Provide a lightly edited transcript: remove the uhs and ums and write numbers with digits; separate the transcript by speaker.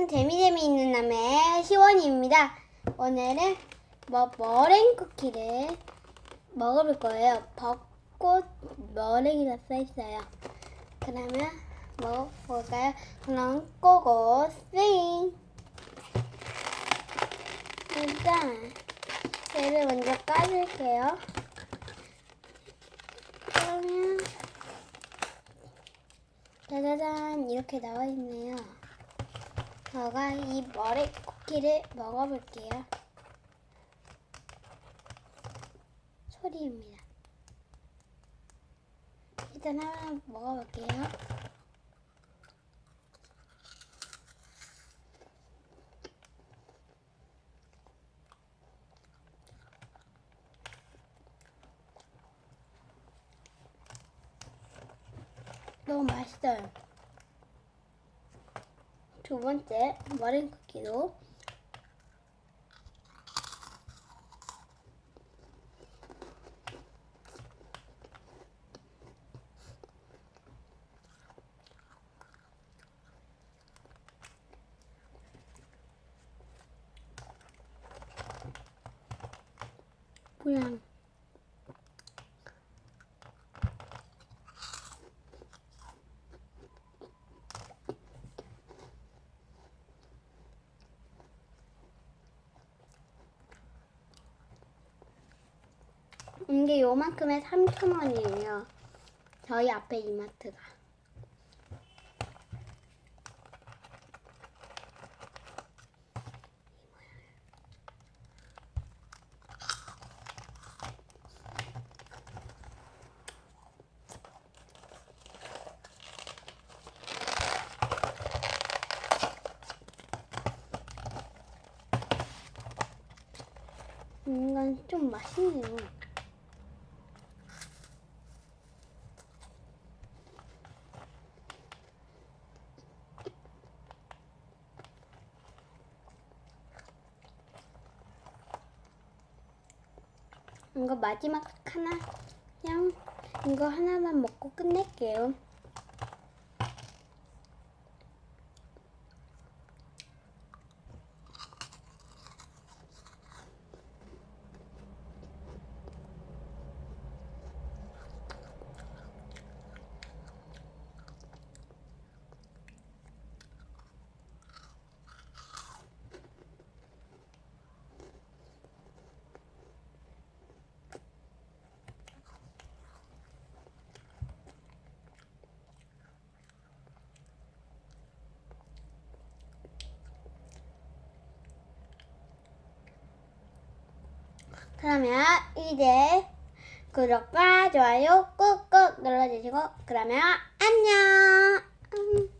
Speaker 1: 재미재미 있는 남의 시원이입니다. 오늘은 머랭 쿠키를 먹어볼 거예요. 벚꽃 머랭이라 써있어요. 그러면 먹어볼까요? 그럼 고고 싱! 일단 얘를 먼저 까줄게요. 그러면 짜자잔 이렇게 나와있네요. 제가 이 머랭 쿠키를 먹어볼게요. 소리입니다. 일단 하나 먹어볼게요. 너무 맛있어요. 두 번째 머랭 쿠키도 그냥 이게 요만큼에 3,000원이에요. 저희 앞에 이마트가. 이건 좀 맛있네요. 이거 마지막 하나, 그냥 이거 하나만 먹고 끝낼게요. 그러면 이제 구독과 좋아요 꾹꾹 눌러주시고 그러면 안녕.